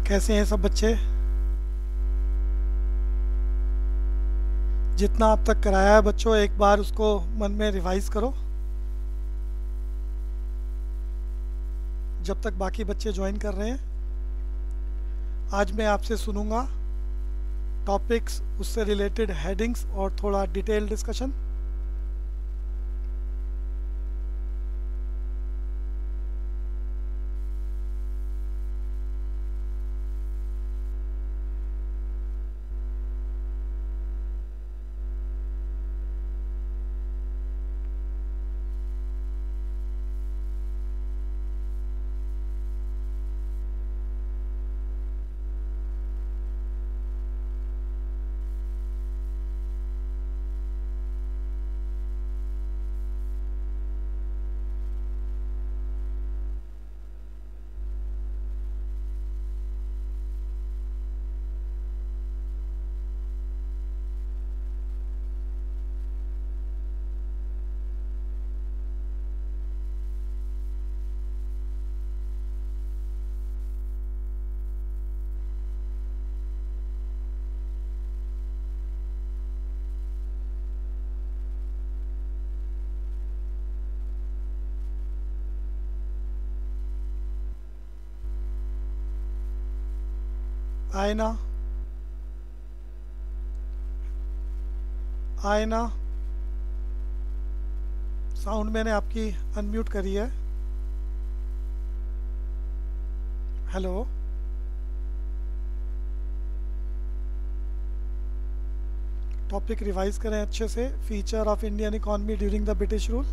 कैसे हैं सब बच्चे। जितना अब तक कराया है बच्चों, एक बार उसको मन में रिवाइज करो जब तक बाकी बच्चे ज्वाइन कर रहे हैं। आज मैं आपसे सुनूंगा टॉपिक्स, उससे रिलेटेड हेडिंग्स और थोड़ा डिटेल डिस्कशन। आए ना, आए ना। साउंड मैंने आपकी अनम्यूट करी है। हेलो। टॉपिक रिवाइज करें अच्छे से। Feature of Indian economy during the British rule.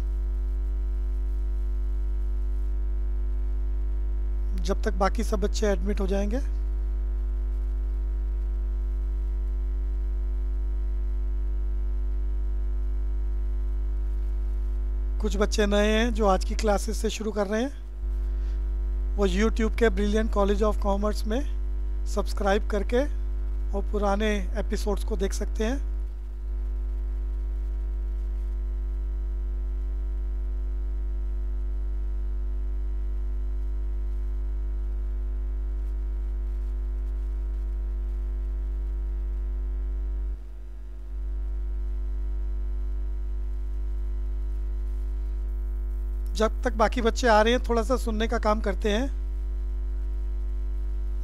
जब तक बाकी सब बच्चे एडमिट हो जाएंगे। कुछ बच्चे नए हैं जो आज की क्लासेस से शुरू कर रहे हैं, वो यूट्यूब के ब्रिलियंट कॉलेज ऑफ कॉमर्स में सब्सक्राइब करके और पुराने एपिसोड्स को देख सकते हैं। जब तक बाकी बच्चे आ रहे हैं, थोड़ा सा सुनने का काम करते हैं।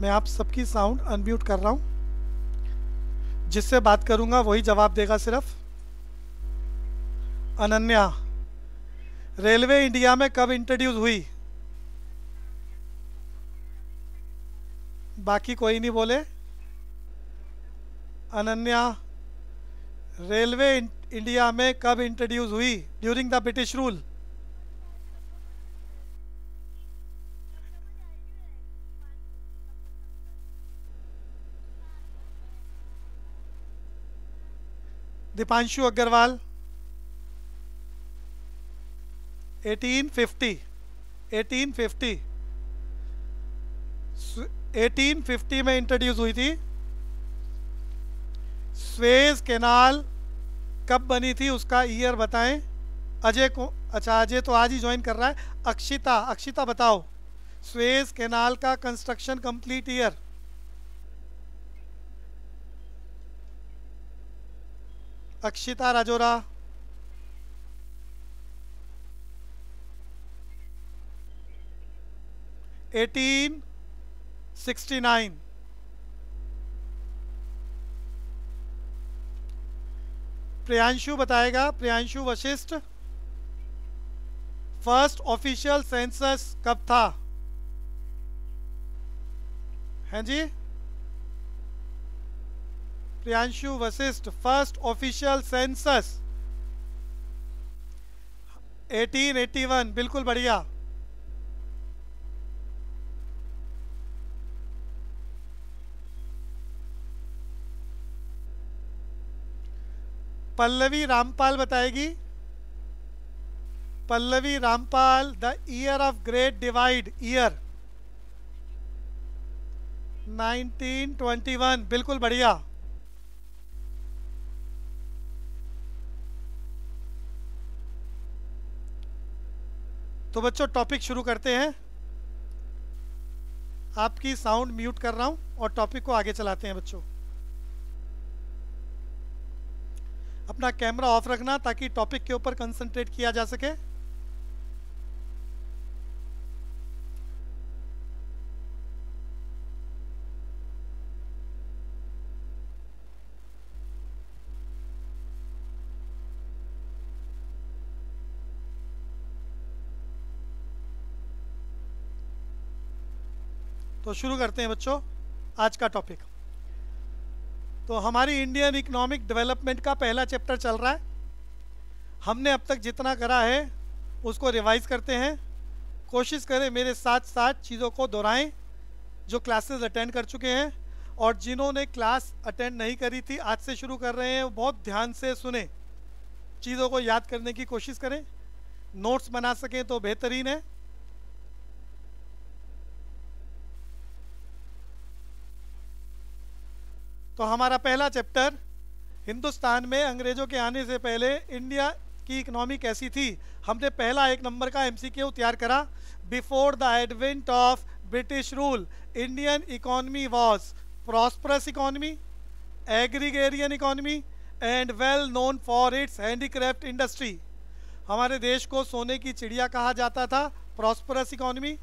मैं आप सबकी साउंड अनम्यूट कर रहा हूं। जिससे बात करूंगा वही जवाब देगा सिर्फ। अनन्या, रेलवे इंडिया में कब इंट्रोड्यूस हुई? बाकी कोई नहीं बोले। अनन्या, रेलवे इंडिया में कब इंट्रोड्यूस हुई during the British rule? Dipanshu Agarwal, 1850। 1850। 1850 में इंट्रोड्यूस हुई थी। स्वेज कैनाल कब बनी थी उसका ईयर बताएं। अजय को, अच्छा अजय तो आज ही ज्वाइन कर रहा है। अक्षिता, अक्षिता बताओ स्वेज कैनाल का construction complete year. Akshita Rajora, 1869। Priyanshu बताएगा, Priyanshu Vashishth, first official census कब था? हैं जी? Priyanshu Vashishth, first official census 1881। बिल्कुल बढ़िया। पल्लवी रामपाल बताएगी। Pallavi Rampal, the year of great divide year 1921। बिल्कुल बढ़िया। तो बच्चों टॉपिक शुरू करते हैं। आपकी साउंड म्यूट कर रहा हूँ और टॉपिक को आगे चलाते हैं बच्चों। अपना कैमरा ऑफ रखना ताकि टॉपिक के ऊपर कंसंट्रेट किया जा सके। तो शुरू करते हैं बच्चों आज का टॉपिक। तो हमारी इंडियन इकोनॉमिक डेवलपमेंट का पहला चैप्टर चल रहा है। हमने अब तक जितना करा है उसको रिवाइज करते हैं। कोशिश करें मेरे साथ साथ चीज़ों को दोहराएं जो क्लासेस अटेंड कर चुके हैं, और जिन्होंने क्लास अटेंड नहीं करी थी आज से शुरू कर रहे हैं वो बहुत ध्यान से सुने, चीज़ों को याद करने की कोशिश करें। नोट्स बना सकें तो बेहतरीन है। तो हमारा पहला चैप्टर, हिंदुस्तान में अंग्रेज़ों के आने से पहले इंडिया की इकनॉमी कैसी थी। हमने पहला 1 नंबर का एमसीक्यू तैयार करा। Before the advent of British rule Indian economy was prosperous economy, agrarian economy and well known for its handicraft industry. हमारे देश को सोने की चिड़िया कहा जाता था, प्रॉस्परस इकॉनमी।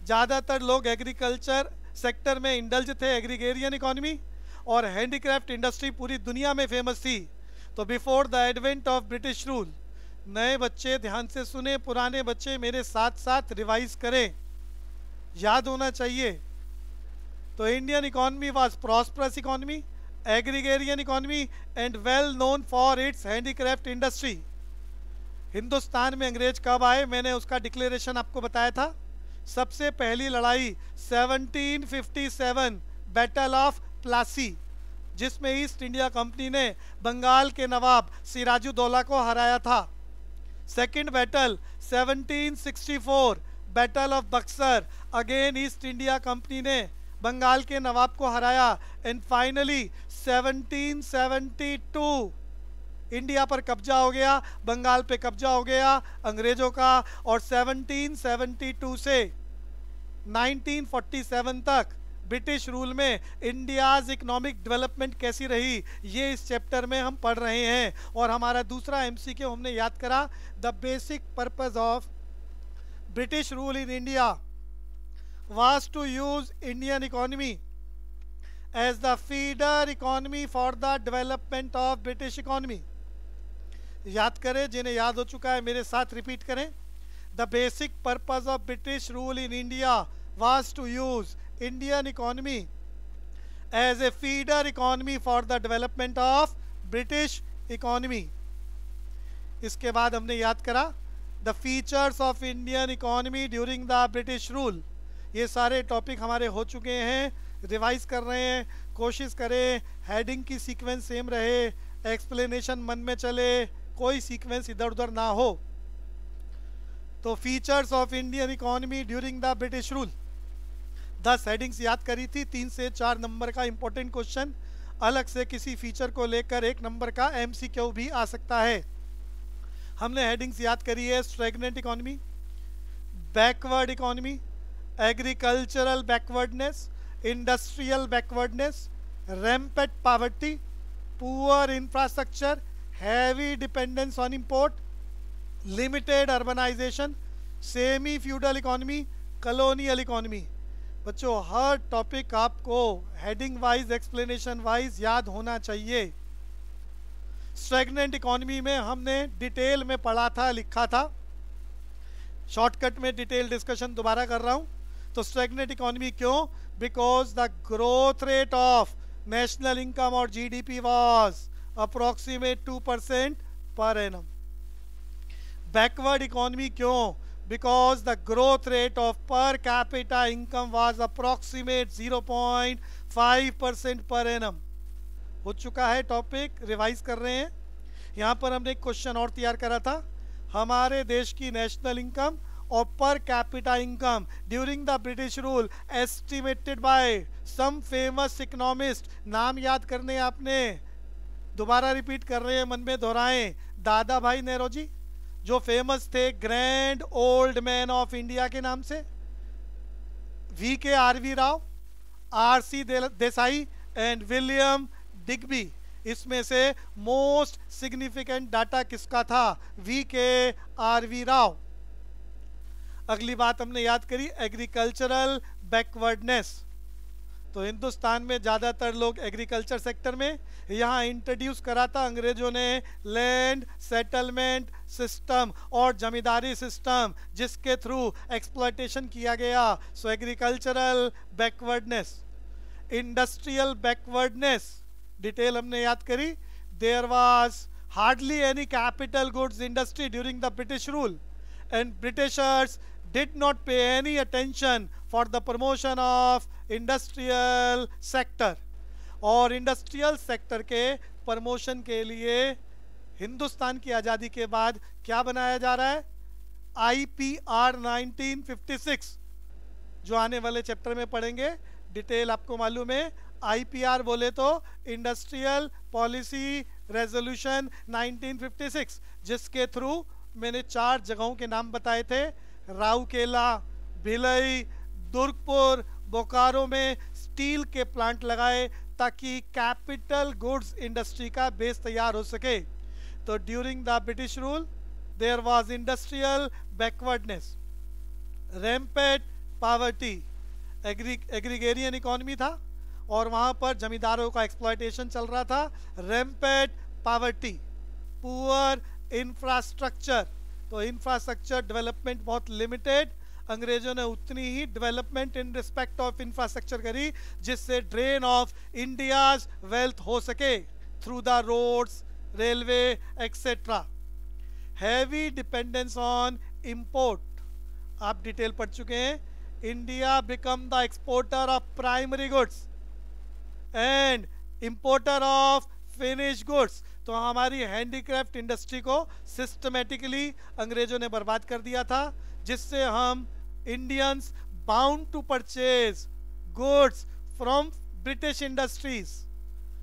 ज़्यादातर लोग एग्रीकल्चर सेक्टर में इंडल्ज थे, एग्रीगेरियन इकॉनमी, और हैंडीक्राफ्ट इंडस्ट्री पूरी दुनिया में फेमस थी। तो before the advent of British rule, नए बच्चे ध्यान से सुने, पुराने बच्चे मेरे साथ साथ रिवाइज करें, याद होना चाहिए। तो Indian economy was prosperous economy, agrarian economy and well known for its handicraft industry. Hindustan में अंग्रेज कब आए, मैंने उसका डिक्लेरेशन आपको बताया था। सबसे पहली लड़ाई 1757 बैटल ऑफ प्लासी, जिसमें ईस्ट इंडिया कंपनी ने बंगाल के नवाब सिराजुद्दौला को हराया था। Second battle 1764 battle of Buxar, again east India company ने बंगाल के नवाब को हराया। एंड फाइनली 1772 इंडिया पर कब्जा हो गया, बंगाल पे कब्जा हो गया अंग्रेजों का। और 1772 से 1947 तक ब्रिटिश रूल में इंडियाज इकोनॉमिक डेवलपमेंट कैसी रही, ये इस चैप्टर में हम पढ़ रहे हैं। और हमारा दूसरा एमसीक्यू हमने याद करा, the basic purpose of British rule in India was to use Indian economy as the feeder economy for the development of British economy. याद करें, जिन्हें याद हो चुका है मेरे साथ रिपीट करें। The basic purpose of British rule in India was to use Indian economy as a feeder economy for the development of British economy। इसके बाद हमने याद करा the features of Indian economy during the British rule। ये सारे topic हमारे हो चुके हैं, रिवाइज कर रहे हैं। कोशिश करें हेडिंग की सीक्वेंस सेम रहे, एक्सप्लेनेशन मन में चले, कोई सीक्वेंस इधर उधर ना हो। तो features of Indian economy during the British rule, 10 headings याद करी थी। 3 से 4 नंबर का इंपॉर्टेंट क्वेश्चन, अलग से किसी फीचर को लेकर 1 नंबर का एमसीक्यू भी आ सकता है। हमने हेडिंग्स याद करी है, stagnant economy, backward economy, agricultural backwardness, industrial backwardness, rampant poverty, poor infrastructure, heavy dependence on import, limited urbanisation, semi feudal economy, colonial economy. बच्चों हर टॉपिक आपको हेडिंग वाइज, एक्सप्लेनेशन वाइज याद होना चाहिए। स्टैग्नेंट इकोनॉमी में हमने डिटेल में पढ़ा था, लिखा था, शॉर्टकट में डिटेल डिस्कशन दोबारा कर रहा हूं। तो स्टैग्नेंट इकोनॉमी क्यों? Because the growth rate of national income और GDP was approximate 2% per annum. Backward economy क्यों? Because the growth rate of per capita income was approximate 0.5% per annum। हो चुका है टॉपिक, रिवाइज कर रहे हैं। यहाँ पर हमने एक क्वेश्चन और तैयार करा था, हमारे देश की नेशनल इनकम और per capita income during the British rule estimated by some famous economist. नाम याद करने आपने, दोबारा रिपीट कर रहे हैं, मन में दोहराएं। दादा भाई नेहरूजी जो फेमस थे grand old man of India के नाम से, VK RV Rao, RC Desai and William Digby. इसमें से मोस्ट सिग्निफिकेंट डाटा किसका था? VK RV Rao. अगली बात हमने याद करी एग्रीकल्चरल बैकवर्डनेस। तो हिंदुस्तान में ज़्यादातर लोग एग्रीकल्चर सेक्टर में, यहाँ इंट्रोड्यूस करा था अंग्रेजों ने लैंड सेटलमेंट सिस्टम और जमींदारी सिस्टम, जिसके थ्रू एक्सप्लॉयटेशन किया गया। So agricultural backwardness, industrial backwardness detail हमने याद करी। There was hardly any capital goods industry during the British rule and Britishers did not pay any attention for the promotion of industrial sector। और industrial sector के promotion के लिए हिंदुस्तान की आज़ादी के बाद क्या बनाया जा रहा है? IPR 1956, जो आने वाले चैप्टर में पढ़ेंगे। डिटेल आपको मालूम है। IPR बोले तो इंडस्ट्रियल पॉलिसी रेजोल्यूशन 1956, जिसके थ्रू मैंने 4 जगहों के नाम बताए थे, राउरकेला, भिलई, दुर्गपुर, बोकारो में स्टील के प्लांट लगाए ताकि कैपिटल गुड्स इंडस्ट्री का बेस तैयार हो सके। तो during the British rule there was industrial backwardness, rampant poverty, agrarian economy था और वहाँ पर जमींदारों का एक्सप्लॉयटेशन चल रहा था। रैम्पेट पावर्टी, पुअर इंफ्रास्ट्रक्चर, तो इंफ्रास्ट्रक्चर डेवलपमेंट बहुत लिमिटेड। अंग्रेजों ने उतनी ही development in respect of infrastructure करी जिससे ड्रेन ऑफ इंडियाज वेल्थ हो सके through the roads, railway etcetera. Heavy dependence on import, आप डिटेल पढ़ चुके हैं। India become the exporter of primary goods and importer of finish goods. तो हमारी हैंडीक्राफ्ट इंडस्ट्री को सिस्टमेटिकली अंग्रेजों ने बर्बाद कर दिया था, जिससे हम Indians bound to purchase goods from British industries.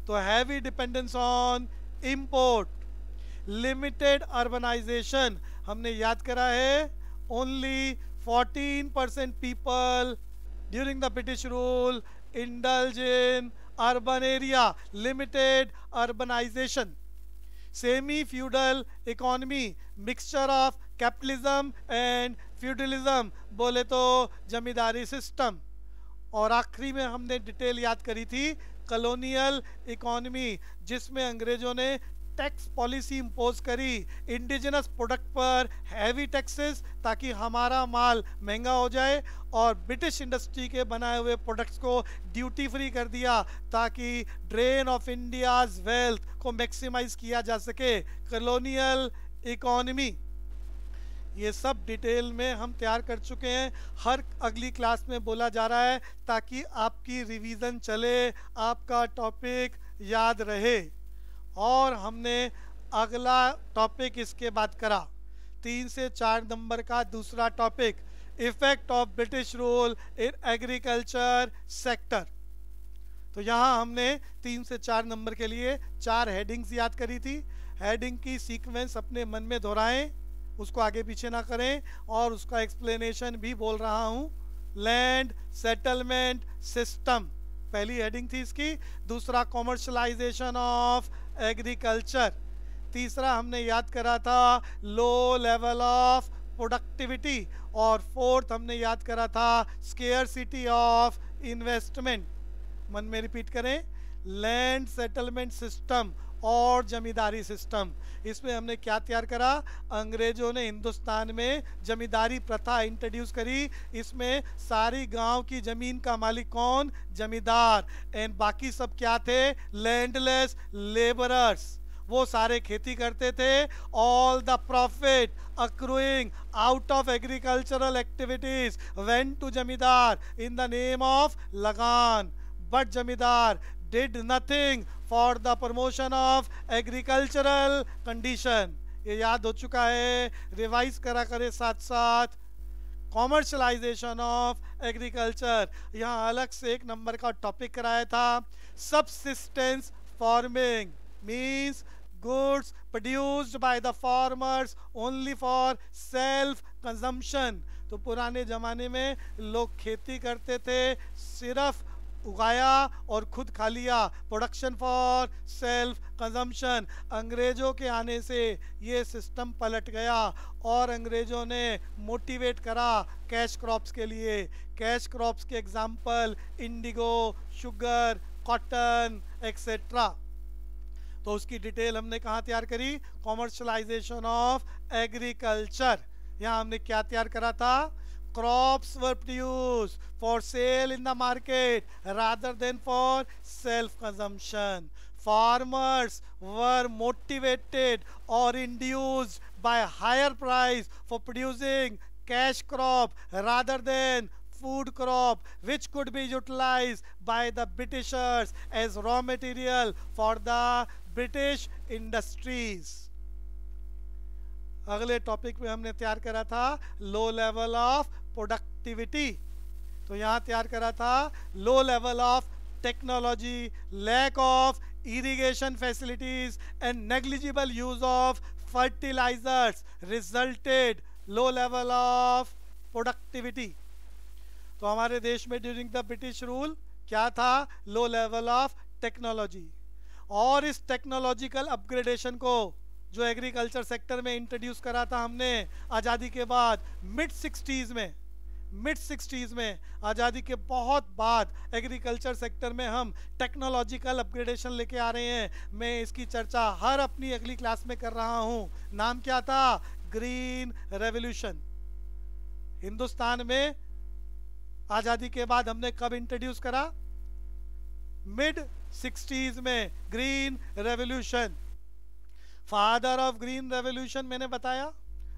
तो heavy dependence on import, limited urbanisation, हमने याद करा है। Only 14% people during the British rule indulge in urban area, limited urbanisation. Semi feudal economy, mixture of capitalism and feudalism, बोले तो जमींदारी system. और आखिरी में हमने डिटेल याद करी थी कॉलोनियल इकोनॉमी, जिसमें अंग्रेजों ने टैक्स पॉलिसी इंपोज करी इंडिजिनस प्रोडक्ट पर, हैवी टैक्सेस, ताकि हमारा माल महंगा हो जाए, और ब्रिटिश इंडस्ट्री के बनाए हुए प्रोडक्ट्स को ड्यूटी फ्री कर दिया ताकि ड्रेन ऑफ इंडियाज वेल्थ को मैक्सिमाइज किया जा सके। कॉलोनियल इकोनॉमी, ये सब डिटेल में हम तैयार कर चुके हैं, हर अगली क्लास में बोला जा रहा है ताकि आपकी रिवीजन चले, आपका टॉपिक याद रहे। और हमने अगला टॉपिक इसके बाद करा 3 से 4 नंबर का दूसरा topic, effect of British rule in agriculture sector. तो यहाँ हमने 3 से 4 नंबर के लिए 4 हेडिंग्स याद करी थी। हेडिंग की सीक्वेंस अपने मन में दोहराएं, उसको आगे पीछे ना करें, और उसका एक्सप्लेनेशन भी बोल रहा हूँ। लैंड सेटलमेंट सिस्टम पहली हेडिंग थी इसकी। दूसरा कॉमर्शलाइजेशन ऑफ एग्रीकल्चर। तीसरा हमने याद करा था लो लेवल ऑफ प्रोडक्टिविटी। और फोर्थ हमने याद करा था स्केयरसिटी ऑफ इन्वेस्टमेंट। मन में रिपीट करें, लैंड सेटलमेंट सिस्टम और जमींदारी सिस्टम। इसमें हमने क्या तैयार करा? अंग्रेजों ने हिंदुस्तान में जमींदारी प्रथा इंट्रोड्यूस करी। इसमें सारी गांव की जमीन का मालिक कौन? जमींदार। एंड बाकी सब क्या थे? Landless labourers. वो सारे खेती करते थे। All the profit accruing out of agricultural activities went to जमींदार in the name of लगान, but जमींदार did nothing for the promotion of agricultural condition। ये याद हो चुका है, रिवाइज करा करे साथ साथ। कॉमर्शलाइजेशन ऑफ एग्रीकल्चर, यहाँ अलग से 1 नंबर का टॉपिक कराया था। Subsistence farming means goods produced by the farmers only for self consumption। तो पुराने ज़माने में लोग खेती करते थे, सिर्फ उगाया और खुद खा लिया, प्रोडक्शन फॉर सेल्फ कंजम्पशन। अंग्रेज़ों के आने से ये सिस्टम पलट गया और अंग्रेज़ों ने मोटिवेट करा कैश क्रॉप्स के लिए। कैश क्रॉप्स के example Indigo, sugar, cotton etcetera. तो उसकी डिटेल हमने कहाँ तैयार करी? Commercialisation of agriculture. यहाँ हमने क्या तैयार करा था? Crops were produced for sale in the market rather than for self-consumption. Farmers were motivated or induced by higher price for producing cash crop rather than food crop, which could be utilized by the Britishers as raw material for the British industries. अगले topic में हमने तैयार करा था low level of productivity. तो यहाँ तैयार करा था low level of technology, lack of irrigation facilities and negligible use of fertilisers resulted low level of productivity. तो हमारे देश में ड्यूरिंग द ब्रिटिश रूल क्या था? Low level of technology. और इस टेक्नोलॉजिकल अपग्रेडेशन को जो एग्रीकल्चर सेक्टर में इंट्रोड्यूस करा था हमने आज़ादी के बाद, मिड 60s में आज़ादी के बहुत बाद एग्रीकल्चर सेक्टर में हम टेक्नोलॉजिकल अपग्रेडेशन लेके आ रहे हैं। मैं इसकी चर्चा हर अपनी अगली क्लास में कर रहा हूं। नाम क्या था? Green revolution. हिंदुस्तान में आज़ादी के बाद हमने कब इंट्रोड्यूस करा? मिड 60s में green revolution. Father of green revolution मैंने बताया,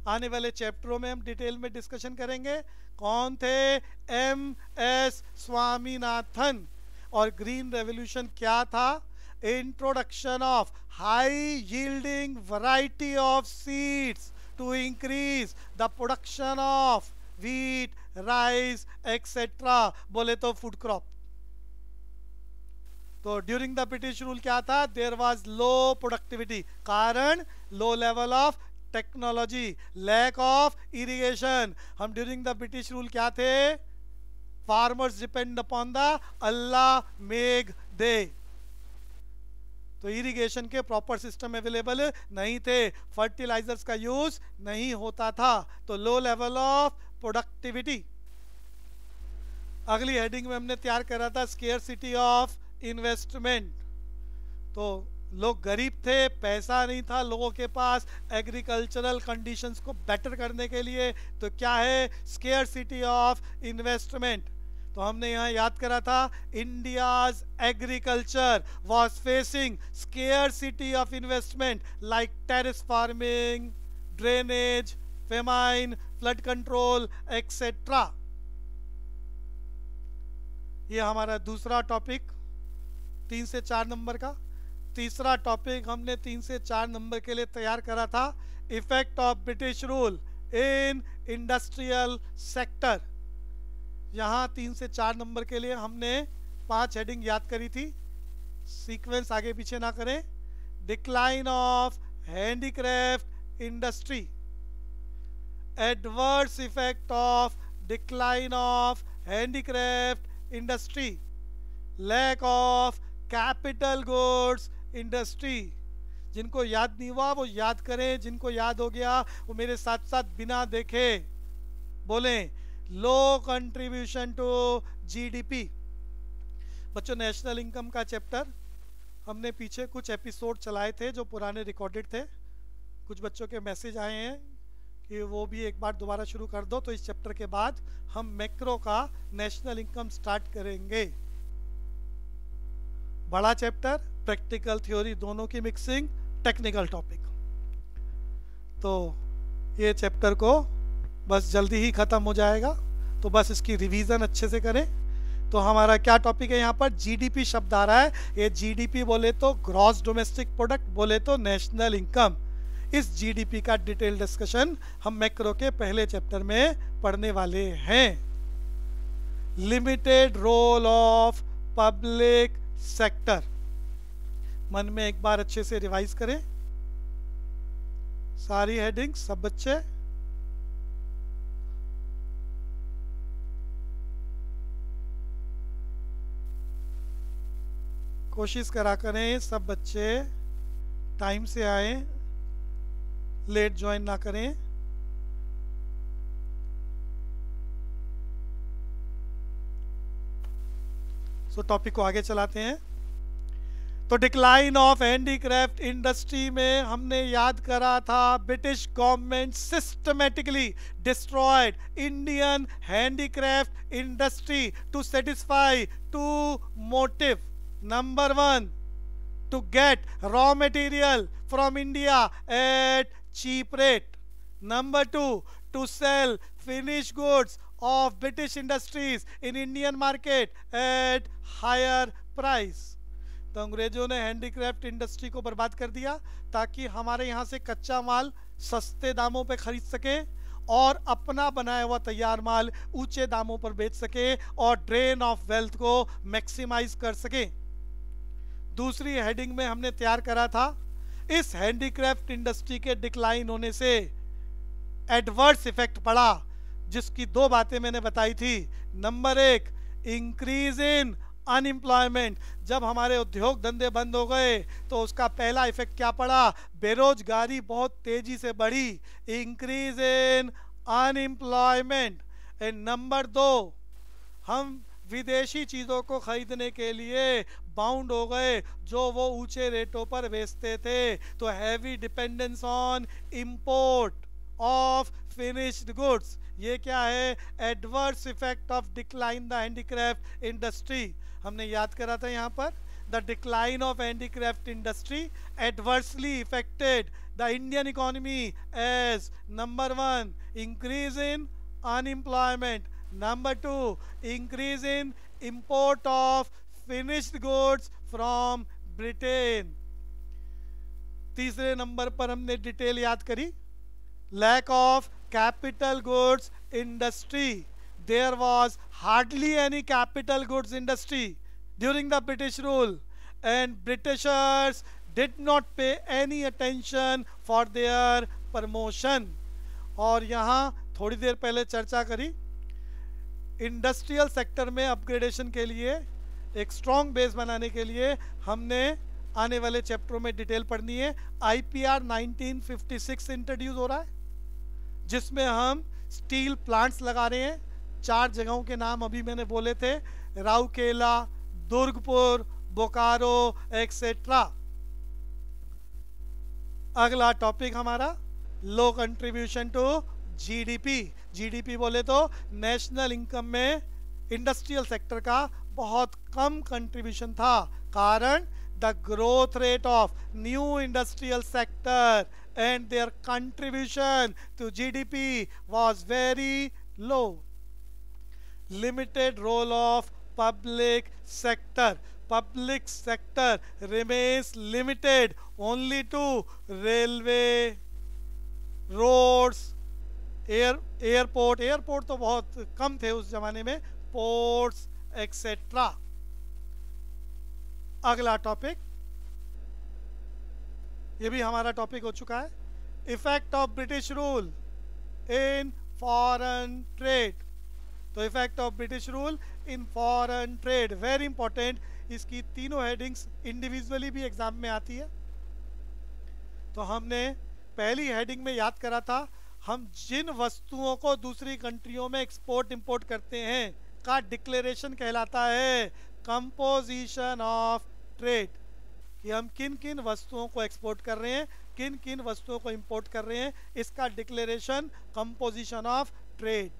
आने वाले चैप्टरों में हम डिटेल में डिस्कशन करेंगे। कौन थे? MS स्वामीनाथन। और ग्रीन रेवोल्यूशन क्या था? Introduction of high yielding variety of seeds to increase the production of wheat, rice etcetera, बोले तो फूड क्रॉप। तो ड्यूरिंग द ब्रिटिश रूल क्या था? देयर वाज लो प्रोडक्टिविटी, कारण low level of technology, lack of irrigation. हम during the British rule क्या थे? Farmers depend upon the अल्लाह मेघ दे। तो इरिगेशन के प्रॉपर सिस्टम अवेलेबल नहीं थे, फर्टिलाइजर्स का यूज नहीं होता था, तो लो लेवल ऑफ प्रोडक्टिविटी। अगली हेडिंग में हमने तैयार करा था स्केर्सिटी ऑफ इन्वेस्टमेंट। तो लोग गरीब थे, पैसा नहीं था लोगों के पास एग्रीकल्चरल कंडीशंस को बेटर करने के लिए। तो क्या है? Scarcity of investment. तो हमने यहाँ याद करा था India's agriculture was facing scarcity of investment like terrace farming, drainage, famine, flood control etcetera. ये हमारा दूसरा टॉपिक 3 से 4 नंबर का। तीसरा टॉपिक हमने 3 से 4 नंबर के लिए तैयार करा था effect of British rule in industrial sector. यहाँ 3 से 4 नंबर के लिए हमने 5 हेडिंग याद करी थी, सीक्वेंस आगे पीछे ना करें। Decline of handicraft industry, adverse effect of decline of handicraft industry, lack of capital goods industry. जिनको याद नहीं हुआ वो याद करें, जिनको याद हो गया वो मेरे साथ साथ बिना देखे बोलें। लो कंट्रीब्यूशन टू जीडीपी। बच्चों, नेशनल इनकम का चैप्टर हमने पीछे कुछ एपिसोड चलाए थे जो पुराने रिकॉर्डेड थे। कुछ बच्चों के मैसेज आए हैं कि वो भी एक बार दोबारा शुरू कर दो। तो इस चैप्टर के बाद हम मैक्रो का नेशनल इनकम स्टार्ट करेंगे। बड़ा चैप्टर, प्रैक्टिकल थ्योरी दोनों की मिक्सिंग, टेक्निकल टॉपिक। तो ये चैप्टर को बस जल्दी ही ख़त्म हो जाएगा, तो बस इसकी रिवीजन अच्छे से करें। तो हमारा क्या टॉपिक है यहाँ पर? जीडीपी शब्द आ रहा है। ये जीडीपी बोले तो ग्रॉस डोमेस्टिक प्रोडक्ट, बोले तो नेशनल इनकम। इस जीडीपी का डिटेल डिस्कशन हम मैक्रो के पहले चैप्टर में पढ़ने वाले हैं। Limited role of public sector. मन में एक बार अच्छे से रिवाइज करें सारी हेडिंग, सब बच्चे। कोशिश करा करें सब बच्चे टाइम से आए, लेट ज्वाइन ना करें। सो टॉपिक को आगे चलाते हैं। तो डिक्लाइन ऑफ हैंडीक्राफ्ट इंडस्ट्री में हमने याद करा था, British government systematically destroyed Indian handicraft industry to satisfy two motive. Number 1, to get raw material from India at cheap rate. Number 2, to sell finished goods of British industries in Indian market at higher price. तो अंग्रेजों ने handicraft industry को बर्बाद कर दिया ताकि हमारे यहाँ से कच्चा माल सस्ते दामों पे खरीद सके और अपना बनाया हुआ तैयार माल ऊंचे दामों पर बेच सके और ड्रेन ऑफ वेल्थ को मैक्सिमाइज कर सके। दूसरी हेडिंग में हमने तैयार करा था, इस हैंडीक्राफ्ट इंडस्ट्री के डिक्लाइन होने से एडवर्स इफेक्ट पड़ा, जिसकी 2 बातें मैंने बताई थी। Number 1, increase in unemployment. जब हमारे उद्योग धंधे बंद हो गए तो उसका पहला इफेक्ट क्या पड़ा, बेरोजगारी बहुत तेजी से बढ़ी, increase in unemployment. And number 2, हम विदेशी चीज़ों को खरीदने के लिए बाउंड हो गए जो वो ऊंचे रेटों पर बेचते थे। तो heavy dependence on import of finished goods, ये क्या है, adverse effect of decline the handicraft industry. हमने याद करा था यहाँ पर, the decline of handicraft industry adversely affected the Indian economy as number 1, increase in unemployment, number 2, increase in import of finished goods from Britain। तीसरे number पर हमने detail याद करी, lack of capital goods industry। There was hardly any capital goods industry during the British rule and Britishers did not pay any attention for their promotion। और यहाँ थोड़ी देर पहले चर्चा करी, इंडस्ट्रियल सेक्टर में अपग्रेडेशन के लिए, एक स्ट्रॉन्ग बेस बनाने के लिए हमने आने वाले चैप्टरों में डिटेल पढ़नी है। आईपीआर 1956 इंट्रोड्यूस हो रहा है, जिसमें हम स्टील प्लांट्स लगा रहे हैं। 4 जगहों के नाम अभी मैंने बोले थे, राउरकेला, दुर्गपुर, बोकारो एक्सेट्रा। अगला टॉपिक हमारा low contribution to GDP. GDP बोले तो नेशनल इनकम में इंडस्ट्रियल सेक्टर का बहुत कम कंट्रीब्यूशन था, कारण the growth rate of new industrial sector and their contribution to GDP was very low. Limited role of public sector, public sector remains limited only to railway, roads, airport तो बहुत कम थे उस जमाने में, पोर्ट्स एक्सेट्रा। अगला topic, ये भी हमारा टॉपिक हो चुका है, effect of British rule in foreign trade. तो effect of British rule in foreign trade very important. इसकी तीनों हेडिंग्स इंडिविजुअली भी एग्जाम में आती है। तो हमने पहली हेडिंग में याद करा था, हम जिन वस्तुओं को दूसरी कंट्रियों में एक्सपोर्ट इंपोर्ट करते हैं का डिक्लेरेशन कहलाता है कंपोजिशन ऑफ ट्रेड, कि हम किन किन वस्तुओं को एक्सपोर्ट कर रहे हैं, किन किन वस्तुओं को इंपोर्ट कर रहे हैं, इसका डिक्लेरेशन कंपोजिशन ऑफ ट्रेड।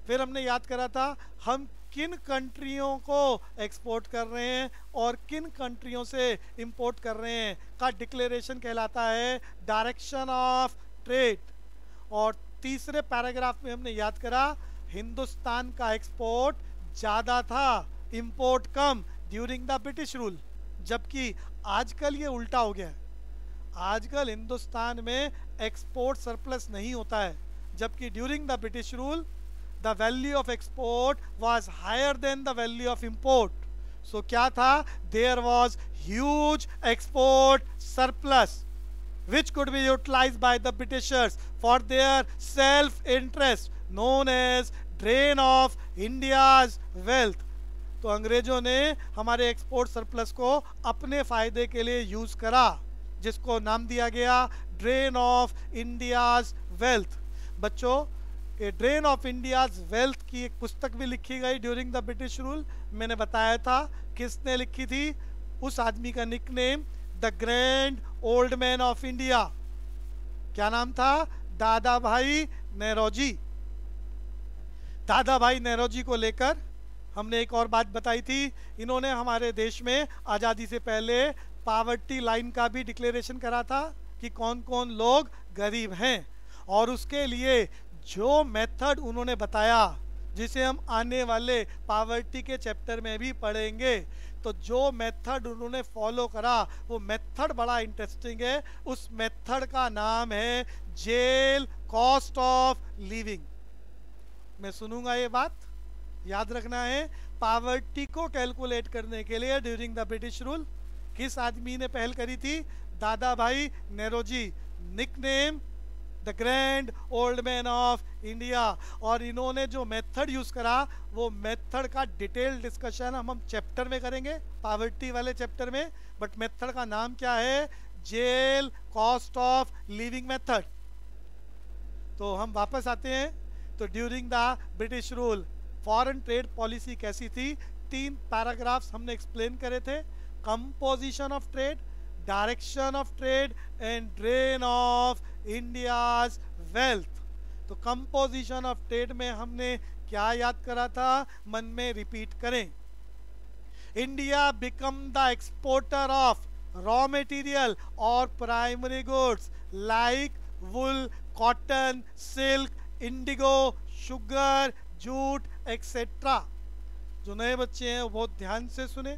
फिर हमने याद करा था हम किन कंट्रियों को एक्सपोर्ट कर रहे हैं और किन कंट्रियों से इंपोर्ट कर रहे हैं का डिक्लेरेशन कहलाता है डायरेक्शन ऑफ ट्रेड। और तीसरे पैराग्राफ में हमने याद करा हिंदुस्तान का एक्सपोर्ट ज़्यादा था, import come during the British rule, जबकि आजकल ये उल्टा हो गया है। आजकल हिंदुस्तान में एक्सपोर्ट सरप्लस नहीं होता है, जबकि during the British rule the value of export was higher than the value of import. So क्या था, there was huge export surplus which could be utilized by the Britishers for their self interest known as drain of India's wealth. तो अंग्रेजों ने हमारे export surplus को अपने फ़ायदे के लिए यूज़ करा, जिसको नाम दिया गया ड्रेन ऑफ इंडियाज़ वेल्थ। बच्चों, ये ड्रेन ऑफ इंडियाज़ वेल्थ की एक पुस्तक भी लिखी गई ड्यूरिंग द ब्रिटिश रूल। मैंने बताया था किसने लिखी थी। उस आदमी का nickname the grand old man of India, क्या नाम था? दादा भाई नेरोजी। दादा भाई नेरोजी को लेकर हमने एक और बात बताई थी। इन्होंने हमारे देश में आज़ादी से पहले पावर्टी लाइन का भी डिक्लेरेशन करा था कि कौन कौन लोग गरीब हैं, और उसके लिए जो मेथड उन्होंने बताया, जिसे हम आने वाले पावर्टी के चैप्टर में भी पढ़ेंगे, तो जो मेथड उन्होंने फॉलो करा वो मेथड बड़ा इंटरेस्टिंग है। उस मेथड का नाम है जेल कॉस्ट ऑफ लिविंग। मैं सुनूंगा ये बात, याद रखना है। पावर्टी को कैलकुलेट करने के लिए ड्यूरिंग द ब्रिटिश रूल किस आदमी ने पहल करी थी? Dadabhai Naoroji, nickname the grand old man of India. और इन्होंने जो मेथड यूज़ करा वो मेथड का डिटेल डिस्कशन हम चैप्टर में करेंगे, पावर्टी वाले चैप्टर में। बट मेथड का नाम क्या है? Jail cost of living method. तो हम वापस आते हैं। तो during the British rule foreign trade policy कैसी थी? 3 पैराग्राफ्स हमने एक्सप्लेन करे थे। Composition of trade, direction of trade and drain of India's wealth. तो कंपोजिशन ऑफ ट्रेड में हमने क्या याद करा था? मन में रिपीट करें। India become the exporter of raw material और primary goods like wool, cotton, silk, indigo, sugar, jute etcetera. जो नए बच्चे हैं वो बहुत ध्यान से सुने।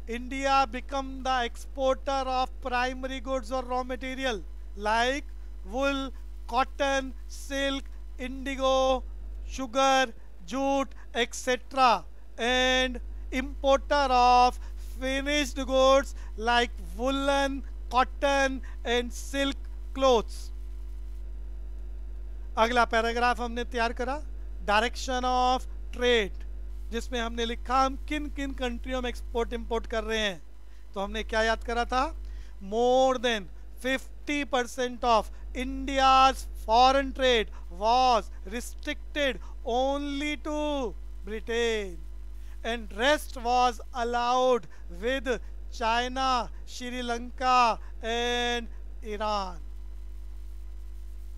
India become the exporter of primary goods और raw material like wool, cotton, silk, indigo, sugar, jute etcetera, and importer of finished goods like woolen, cotton and silk clothes। अगला पैराग्राफ हमने तैयार करा डायरेक्शन ऑफ ट्रेड, जिसमें हमने लिखा हम किन किन कंट्रियों में एक्सपोर्ट इंपोर्ट कर रहे हैं। तो हमने क्या याद करा था? More than 50% of India's foreign trade was restricted only to Britain and rest was allowed with China, Sri Lanka and Iran।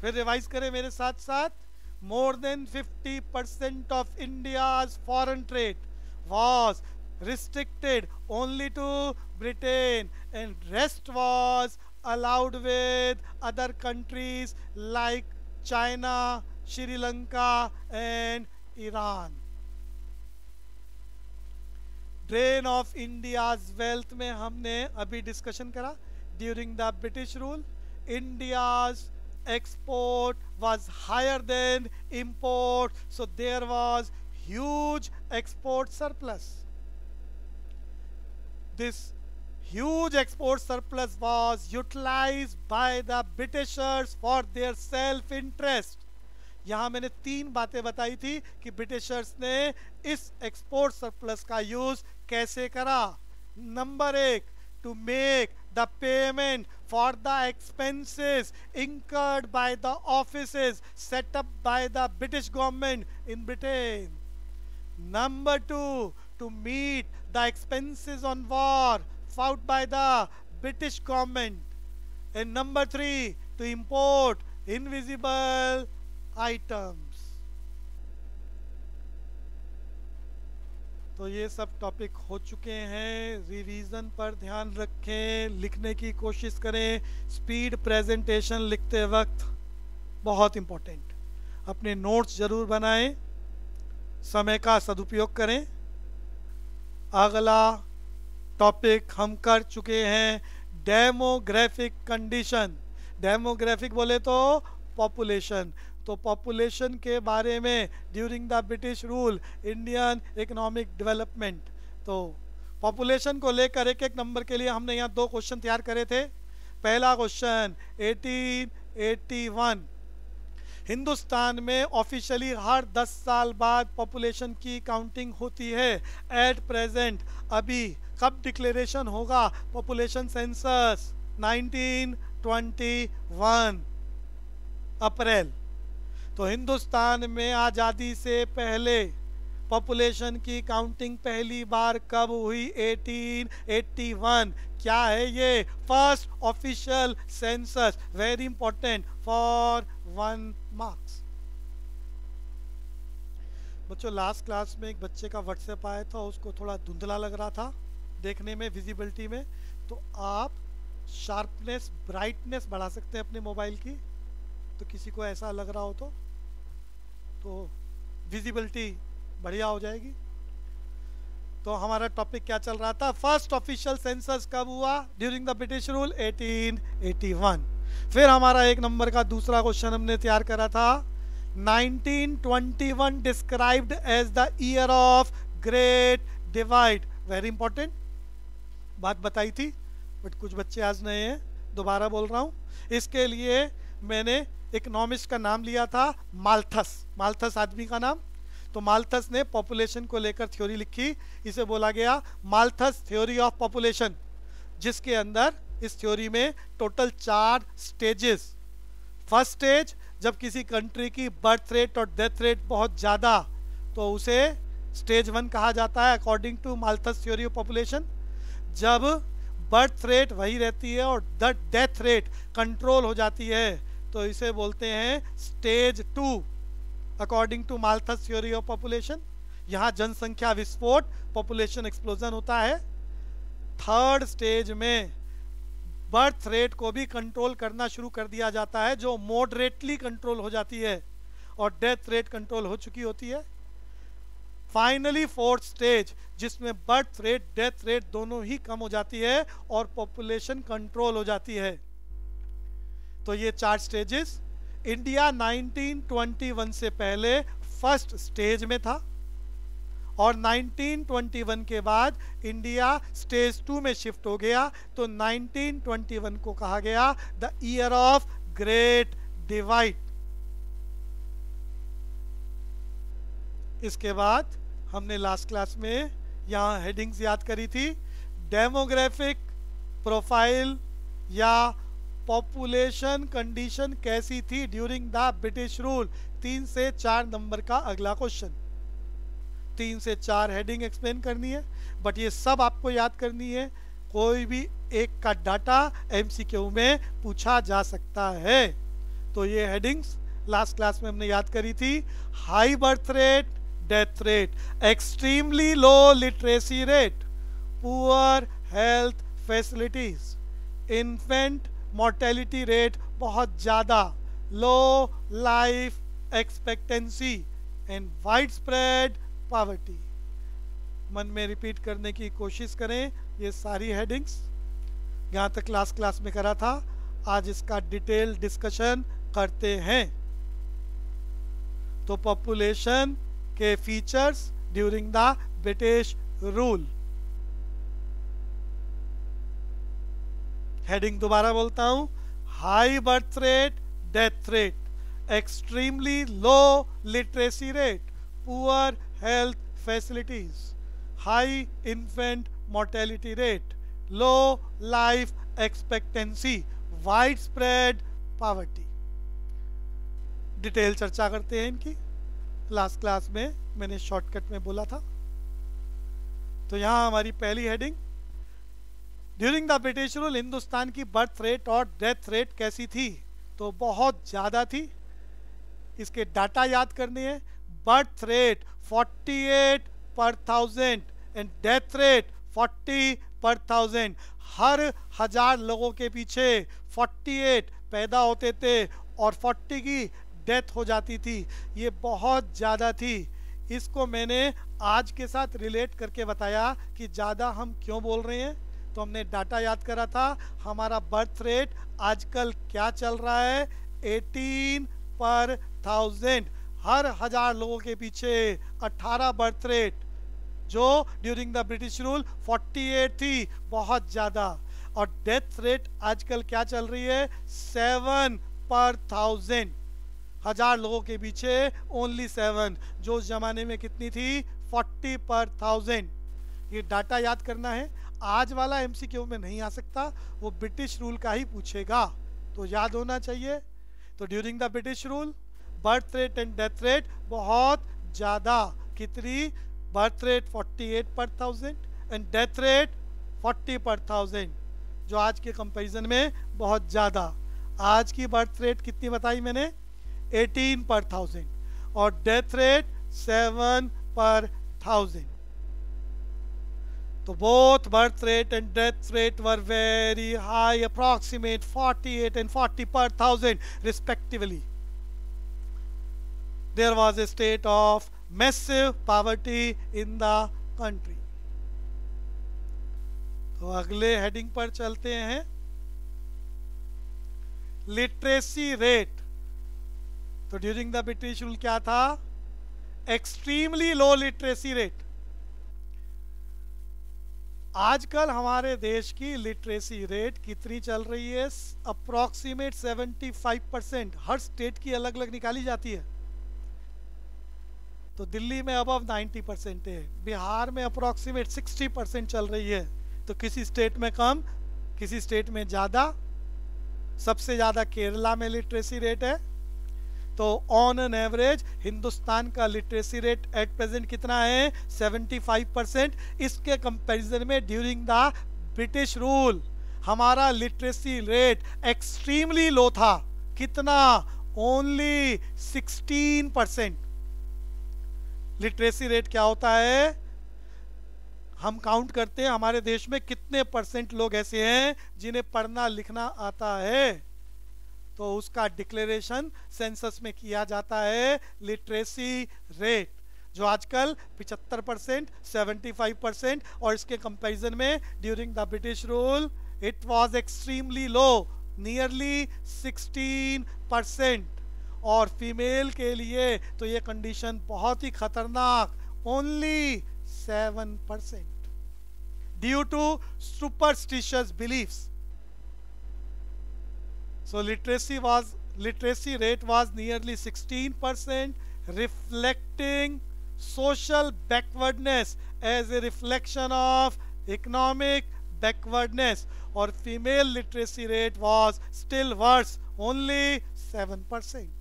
फिर रिवाइज करें मेरे साथ साथ। मोर than 50% of India's foreign trade was restricted only to Britain and rest was allowed with other countries like China, Sri Lanka and Iran। Drain of India's wealth में हमने अभी discussion करा during the British rule India's export was higher than import, so there was huge export surplus. This huge export surplus was utilized by the Britishers for their self interest. यहाँ मैंने 3 बातें बताई थी कि ब्रिटिशर्स ने इस export surplus का use कैसे करा। Number 1, to make the payment for the expenses incurred by the offices set up by the British government in Britain. Number 2, to meet the expenses on war fought by the British government. And number 3, to import invisible items. तो ये सब topic हो चुके हैं। Revision पर ध्यान रखें, लिखने की कोशिश करें। स्पीड प्रेजेंटेशन लिखते वक्त बहुत इम्पोर्टेंट। अपने नोट्स जरूर बनाएं, समय का सदुपयोग करें। अगला टॉपिक हम कर चुके हैं डेमोग्राफिक कंडीशन। डेमोग्राफिक बोले तो पॉपुलेशन। तो पॉपुलेशन के बारे में during the British rule Indian economic development, तो पॉपुलेशन को लेकर एक एक नंबर के लिए हमने यहाँ 2 क्वेश्चन तैयार करे थे। पहला क्वेश्चन 1881, हिंदुस्तान में ऑफिशियली हर 10 साल बाद पॉपुलेशन की काउंटिंग होती है। एट प्रेजेंट अभी कब डिक्लेरेशन होगा पॉपुलेशन सेंसस? 1921 अप्रैल। तो हिंदुस्तान में आज़ादी से पहले पॉपुलेशन की काउंटिंग पहली बार कब हुई? 1881। क्या है ये? First official census. Very important for 1 marks. बच्चों लास्ट क्लास में एक बच्चे का व्हाट्सएप आया था, उसको थोड़ा धुंधला लग रहा था देखने में, विजिबिलिटी में। तो आप शार्पनेस ब्राइटनेस बढ़ा सकते हैं अपने मोबाइल की, तो किसी को ऐसा लग रहा हो तो विजिबिलिटी बढ़िया हो जाएगी। तो हमारा टॉपिक क्या चल रहा था? फर्स्ट ऑफिशियल सेंसस कब हुआ? During the British rule 1881। फिर हमारा एक नंबर का दूसरा क्वेश्चन हमने तैयार करा था, 1921 described as the year of great divide. Very important बात बताई थी, बट कुछ बच्चे आज नए हैं, दोबारा बोल रहा हूँ। इसके लिए मैंने इकोनॉमिस्ट का नाम लिया था माल्थस। माल्थस आदमी का नाम। तो माल्थस ने पॉपुलेशन को लेकर थ्योरी लिखी, इसे बोला गया माल्थस थ्योरी ऑफ पॉपुलेशन, जिसके अंदर इस थ्योरी में टोटल 4 स्टेजेस। फर्स्ट स्टेज, जब किसी कंट्री की बर्थ रेट और डेथ रेट बहुत ज़्यादा, तो उसे स्टेज 1 कहा जाता है according to Malthus theory of population. जब बर्थ रेट वही रहती है और डेथ रेट कंट्रोल हो जाती है, तो इसे बोलते हैं stage 2 according to Malthus theory of population. यहाँ जनसंख्या विस्फोट, पॉपुलेशन एक्सप्लोजन होता है। थर्ड स्टेज में बर्थ रेट को भी कंट्रोल करना शुरू कर दिया जाता है, जो मॉडरेटली कंट्रोल हो जाती है, और डेथ रेट कंट्रोल हो चुकी होती है। फाइनली फोर्थ स्टेज, जिसमें बर्थ रेट डेथ रेट दोनों ही कम हो जाती है और पॉपुलेशन कंट्रोल हो जाती है। तो ये 4 स्टेजेस। इंडिया 1921 से पहले फर्स्ट स्टेज में था, और 1921 के बाद इंडिया स्टेज 2 में शिफ्ट हो गया। तो 1921 को कहा गया the year of great divide. इसके बाद हमने लास्ट क्लास में यहाँ हेडिंग्स याद करी थी, डेमोग्राफिक प्रोफाइल या पॉपुलेशन कंडीशन कैसी थी ड्यूरिंग द ब्रिटिश रूल। 3 से 4 नंबर का अगला क्वेश्चन। 3 से 4 हेडिंग एक्सप्लेन करनी है, बट ये सब आपको याद करनी है। कोई भी एक का डाटा एमसीक्यू में पूछा जा सकता है। तो ये हेडिंग्स लास्ट क्लास में हमने याद करी थी। High birth rate, death rate, extremely low literacy rate, poor health facilities, infant mortality rate बहुत ज़्यादा, low life expectancy and widespread poverty. मन में रिपीट करने की कोशिश करें ये सारी हेडिंग्स। यहाँ तक क्लास में करा था, आज इसका डिटेल डिस्कशन करते हैं। तो पॉपुलेशन के features during the British rule. Heading दोबारा बोलता हूं, high birth rate, death rate, extremely low literacy rate, poor health facilities, high infant mortality rate, low life expectancy, widespread poverty. Detail चर्चा करते हैं इनकी। लास्ट क्लास में मैंने shortcut में बोला था। तो यहाँ हमारी पहली heading, during the British rule Hindustan की बर्थ रेट और डेथ रेट कैसी थी? तो बहुत ज़्यादा थी। इसके डाटा याद करने हैं। बर्थ रेट 48 पर 1000 एंड डेथ रेट 40 पर 1000। हर 1000 लोगों के पीछे 48 पैदा होते थे और 40 की डेथ हो जाती थी। ये बहुत ज़्यादा थी। इसको मैंने आज के साथ रिलेट करके बताया कि ज़्यादा हम क्यों बोल रहे हैं। तो हमने डाटा याद करा था, हमारा बर्थ रेट आजकल क्या चल रहा है? 18 पर 1000। हर 1000 लोगों के पीछे 18 बर्थ रेट, जो ड्यूरिंग द ब्रिटिश रूल 48 थी, बहुत ज़्यादा। और डेथ रेट आजकल क्या चल रही है? 7 पर 1000। 1000 लोगों के पीछे ओनली 7, जो उस जमाने में कितनी थी, 40 पर 1000। ये डाटा याद करना है, आज वाला एमसीक्यू में नहीं आ सकता, वो ब्रिटिश रूल का ही पूछेगा, तो याद होना चाहिए। तो during the British rule birth rate and death rate बहुत ज़्यादा, कितनी, बर्थ रेट 48 पर 1000 एंड डेथ रेट 40 पर 1000, जो आज के कंपैरिजन में बहुत ज़्यादा। आज की बर्थ रेट कितनी बताई मैंने, 18 पर 1000 और डेथ रेट 7 पर 1000। तो both birth rate and death rate were very high, approximate 48 and 40 per 1000 respectively. There was a state of massive poverty in the country. तो अगले हेडिंग पर चलते हैं, लिटरेसी रेट। तो ड्यूरिंग द ब्रिटिश रूल क्या था, एक्सट्रीमली लो लिटरेसी रेट। आजकल हमारे देश की लिटरेसी रेट कितनी चल रही है, अप्रॉक्सीमेट 75%। हर स्टेट की अलग अलग निकाली जाती है। तो दिल्ली में अबव 90% है, बिहार में अप्रॉक्सीमेट 60% चल रही है, तो किसी स्टेट में कम, किसी स्टेट में ज़्यादा। सबसे ज़्यादा केरला में लिटरेसी रेट है। तो ऑन एन एवरेज हिंदुस्तान का लिटरेसी रेट एट प्रेजेंट कितना है, 75%। इसके कंपैरिजन में ड्यूरिंग द ब्रिटिश रूल हमारा लिटरेसी रेट एक्सट्रीमली लो था, कितना, ओनली 16%। लिटरेसी रेट क्या होता है, हम काउंट करते हैं हमारे देश में कितने परसेंट लोग ऐसे हैं जिन्हें पढ़ना लिखना आता है, तो उसका डिक्लेरेशन सेंसस में किया जाता है लिटरेसी रेट, जो आजकल 75%, 75%, और इसके कंपैरिजन में during the British rule it was extremely low, nearly 16%। और फीमेल के लिए तो ये कंडीशन बहुत ही खतरनाक, only 7%, due to superstitious beliefs. So literacy rate was nearly 16%, reflecting social backwardness as a reflection of economic backwardness. और female literacy rate was still worse, only 7%.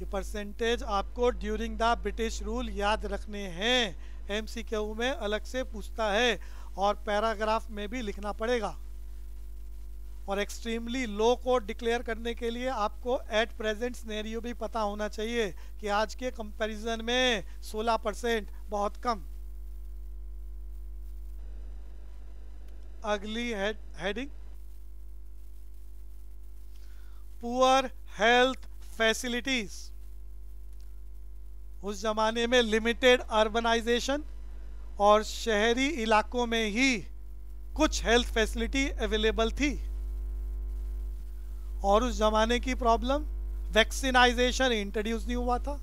ये परसेंटेज आपको ड्यूरिंग द ब्रिटिश रूल याद रखने हैं, MCQ में अलग से पूछता है और पैराग्राफ में भी लिखना पड़ेगा। और एक्सट्रीमली लो को डिक्लेयर करने के लिए आपको एट प्रेजेंट सिनेरियो भी पता होना चाहिए कि आज के कंपैरिजन में 16% बहुत कम। अगली हेडिंग, पुअर हेल्थ फैसिलिटीज। उस जमाने में लिमिटेड अर्बनाइजेशन और शहरी इलाकों में ही कुछ हेल्थ फैसिलिटी अवेलेबल थी। और उस जमाने की प्रॉब्लम, वैक्सीनाइजेशन इंट्रोड्यूस नहीं हुआ था।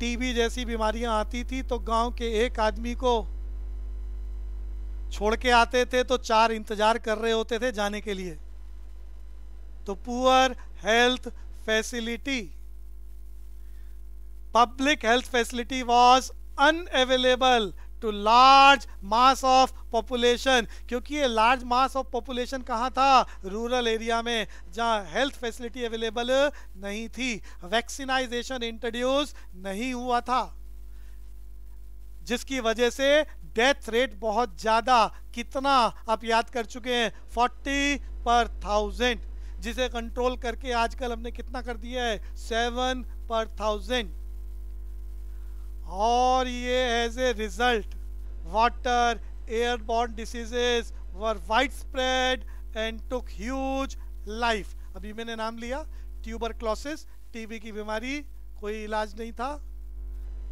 टीबी जैसी बीमारियां आती थी तो गांव के एक आदमी को छोड़ के आते थे तो 4 इंतजार कर रहे होते थे जाने के लिए। तो poor health facility, public health facility was unavailable to large mass of population, क्योंकि ये लार्ज मास ऑफ पॉपुलेशन कहाँ था, रूरल एरिया में, जहाँ हेल्थ फैसिलिटी अवेलेबल नहीं थी। वैक्सीनाइजेशन इंट्रोड्यूस नहीं हुआ था, जिसकी वजह से डेथ रेट बहुत ज़्यादा, कितना आप याद कर चुके हैं, 40 पर 1000, जिसे कंट्रोल करके आजकल हमने कितना कर दिया है, 7 पर 1000। और ये as a result water airborne diseases were widespread and took huge life. अभी मैंने नाम लिया ट्यूबरक्लोसिस, टीबी की बीमारी, कोई इलाज नहीं था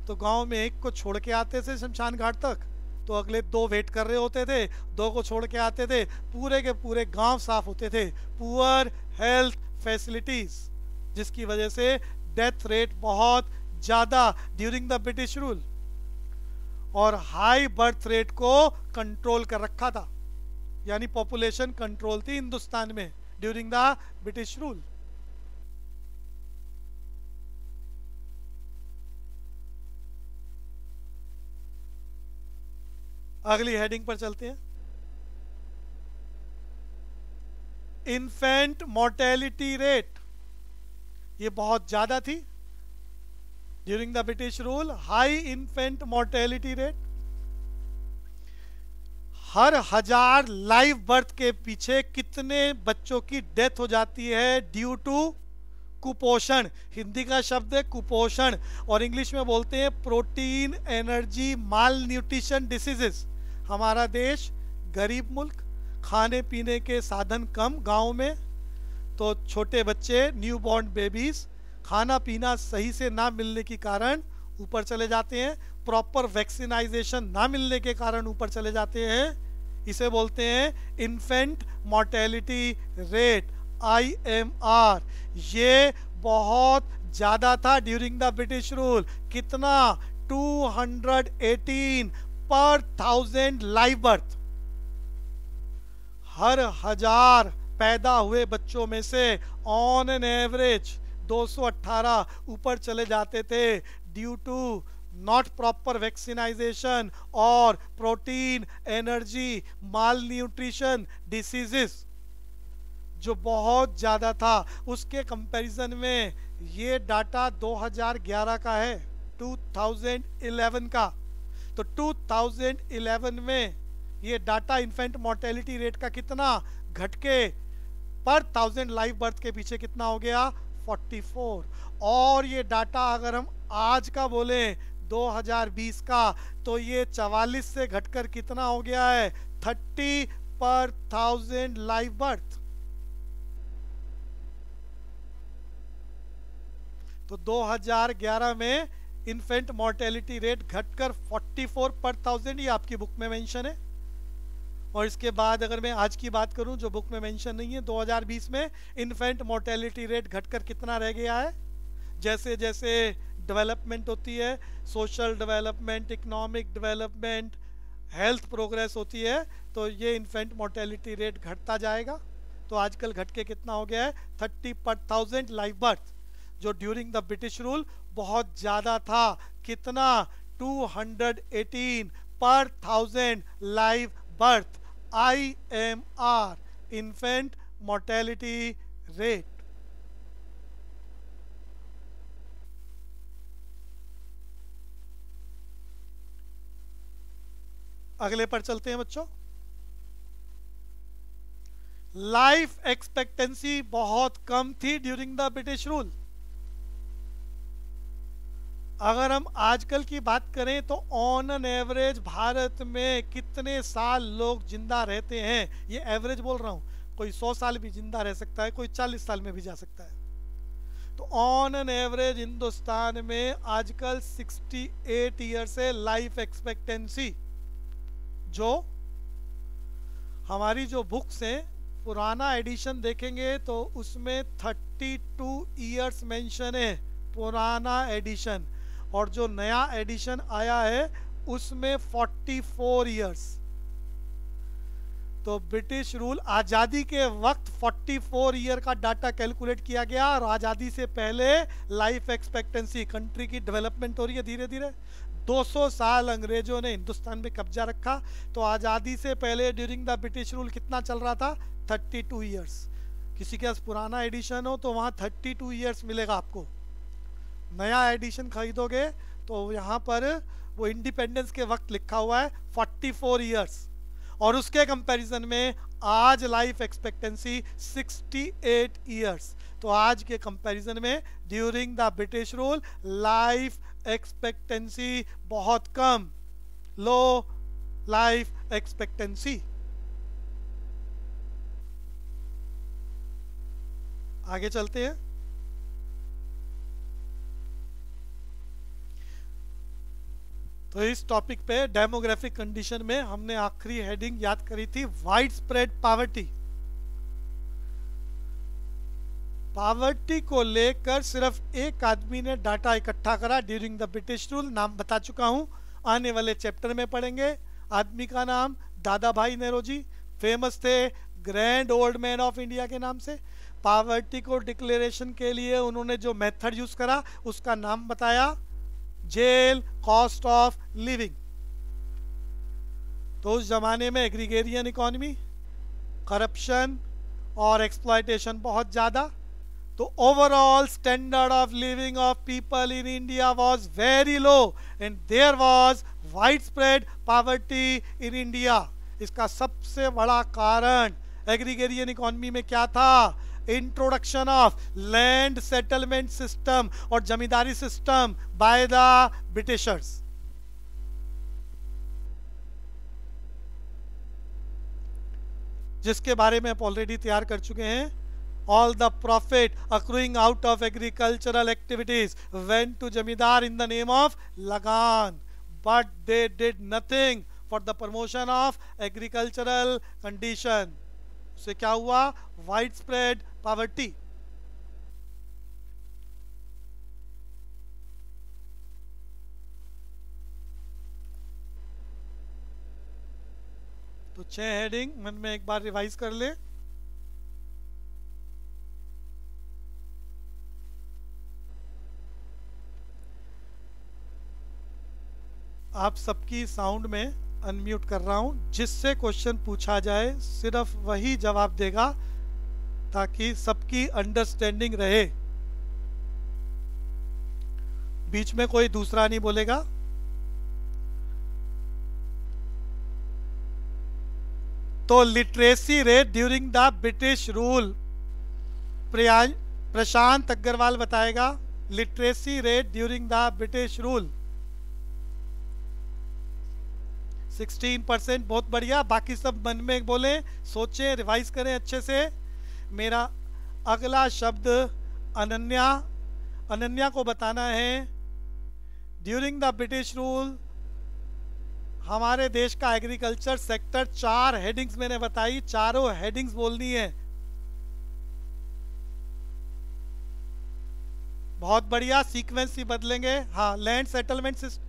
तो गांव में एक को छोड़ के आते थे शमशान घाट तक, तो अगले 2 वेट कर रहे होते थे, 2 को छोड़ के आते थे, पूरे के पूरे गांव साफ होते थे। पुअर हेल्थ फैसिलिटीज, जिसकी वजह से डेथ रेट बहुत ज़्यादा ड्यूरिंग द ब्रिटिश रूल, और हाई बर्थ रेट को कंट्रोल कर रखा था। यानी पॉपुलेशन कंट्रोल थी हिंदुस्तान में ड्यूरिंग द ब्रिटिश रूल। अगली हेडिंग पर चलते हैं। इन्फेंट मोर्टेलिटी रेट, ये बहुत ज्यादा थी during the British rule. High infant mortality rate, her 1000 live birth के पीछे कितने बच्चों की डेथ हो जाती है ड्यू टू कुपोषण। हिंदी का शब्द है कुपोषण और इंग्लिश में बोलते हैं प्रोटीन एनर्जी माल न्यूट्रिशन डिसीजेस। हमारा देश गरीब मुल्क, खाने पीने के साधन कम गांव में, तो छोटे बच्चे न्यूबॉर्न बेबीज खाना पीना सही से ना मिलने के कारण ऊपर चले जाते हैं, प्रॉपर वैक्सीनाइजेशन ना मिलने के कारण ऊपर चले जाते हैं। इसे बोलते हैं इन्फेंट मोर्टेलिटी रेट, IMR। ये बहुत ज़्यादा था ड्यूरिंग द ब्रिटिश रूल। कितना? 218 पर 1000 लाइव बर्थ। हर 1000 पैदा हुए बच्चों में से ऑन एन एवरेज 218 ऊपर चले जाते थे due to not proper vaccinisation और प्रोटीन एनर्जी माल न्यूट्रिशन डिसीजेस, जो बहुत ज़्यादा था। उसके कंपैरिजन में ये डाटा 2011 का है, 2011 का। तो 2011 में ये डाटा इन्फेंट मोर्टेलिटी रेट का कितना घट के पर 1000 लाइव बर्थ के पीछे कितना हो गया? 44। और ये डाटा अगर हम आज का बोलें 2020 का, तो ये 44 से घटकर कितना हो गया है? 30 पर 1000 लाइव बर्थ। तो 2011 में इन्फेंट मोर्टेलिटी रेट घटकर 44 पर 1000, ये आपकी बुक में मेंशन है। और इसके बाद अगर मैं आज की बात करूं जो बुक में मेंशन नहीं है, 2020 में इन्फेंट मोर्टेलिटी रेट घटकर कितना रह गया है? जैसे जैसे डेवलपमेंट होती है, social development, economic development, health progress होती है, तो ये इन्फेंट मोर्टेलिटी रेट घटता जाएगा। तो आजकल घट के कितना हो गया है? 30 पर 1000 लाइव बर्थ, जो ड्यूरिंग द ब्रिटिश रूल बहुत ज़्यादा था। कितना? 218 पर 1000 live birth, IMR, infant mortality rate. अगले पर चलते हैं बच्चों। लाइफ एक्सपेक्टेंसी बहुत कम थी ड्यूरिंग द ब्रिटिश रूल। अगर हम आजकल की बात करें तो ऑन एन एवरेज भारत में कितने साल लोग जिंदा रहते हैं, ये एवरेज बोल रहा हूं। कोई 100 साल भी जिंदा रह सकता है, कोई 40 साल में भी जा सकता है। तो ऑन एन एवरेज हिंदुस्तान में आजकल 68 ईयर से लाइफ एक्सपेक्टेंसी, जो हमारी जो बुक्स हैं पुराना एडिशन देखेंगे तो उसमें 32 ईयर्स मेंशन है, पुराना एडिशन। और जो नया एडिशन आया है उसमें 44 ईयर्स। तो ब्रिटिश रूल आज़ादी के वक्त 44 ईयर का डाटा कैलकुलेट किया गया, और आज़ादी से पहले लाइफ एक्सपेक्टेंसी, कंट्री की डेवलपमेंट हो रही है धीरे धीरे, 200 साल अंग्रेजों ने हिंदुस्तान में कब्जा रखा। तो आज़ादी से पहले ड्यूरिंग द ब्रिटिश रूल कितना चल रहा था? 32 ईयर्स। किसी के पास पुराना एडिशन हो तो वहाँ 32 ईयर्स मिलेगा आपको। नया एडिशन खरीदोगे तो यहाँ पर वो इंडिपेंडेंस के वक्त लिखा हुआ है 44 ईयर्स। और उसके कंपैरिजन में आज लाइफ एक्सपेक्टेंसी 68 ईयर्स। तो आज के कंपैरिजन में during the British rule life expectancy बहुत कम, लो लाइफ एक्सपेक्टेंसी। आगे चलते हैं। तो इस टॉपिक पे डेमोग्राफिक कंडीशन में हमने आखिरी हेडिंग याद करी थी, वाइड स्प्रेड पावर्टी। पावर्टी को लेकर सिर्फ एक आदमी ने डाटा इकट्ठा करा ड्यूरिंग द ब्रिटिश रूल, नाम बता चुका हूं, आने वाले चैप्टर में पढ़ेंगे। आदमी का नाम दादा भाई नेरोजी, फेमस थे grand old man of India के नाम से। पावर्टी को डिक्लेरेशन के लिए उन्होंने जो मेथड यूज करा उसका नाम बताया, जेल कॉस्ट ऑफ लिविंग। तो उस जमाने में एग्रीगेरियन इकोनॉमी, करप्शन और एक्सप्लॉयटेशन बहुत ज़्यादा, तो overall standard of living of people in India was very low and there was widespread poverty in India. इसका सबसे बड़ा कारण एग्रीगेरियन इकोनॉमी में क्या था? Introduction of land settlement system और zamindari system by the Britishers. जिसके बारे में आप ऑलरेडी तैयार कर चुके हैं। All the profit accruing out of agricultural activities went to जमींदार in the name of लगान, but they did nothing for the promotion of agricultural condition। उससे क्या हुआ? Widespread poverty। तो 6 हेडिंग मन में एक बार रिवाइज कर ले। आप सबकी साउंड में अनम्यूट कर रहा हूं, जिससे क्वेश्चन पूछा जाए सिर्फ वही जवाब देगा ताकि सबकी अंडरस्टैंडिंग रहे। बीच में कोई दूसरा नहीं बोलेगा। तो literacy rate during the British rule, Prashant Agarwal बताएगा। Literacy rate during the British rule 16%। बहुत बढ़िया। बाकी सब मन में बोले, सोचें, रिवाइज करें अच्छे से। मेरा अगला शब्द अनन्या। अनन्या को बताना है ड्यूरिंग द ब्रिटिश रूल हमारे देश का एग्रीकल्चर सेक्टर, 4 हेडिंग्स मैंने बताई, चारों हेडिंग्स बोलनी है। बहुत बढ़िया। सीक्वेंस ही बदलेंगे। हाँ, लैंड सेटलमेंट सिस्टम,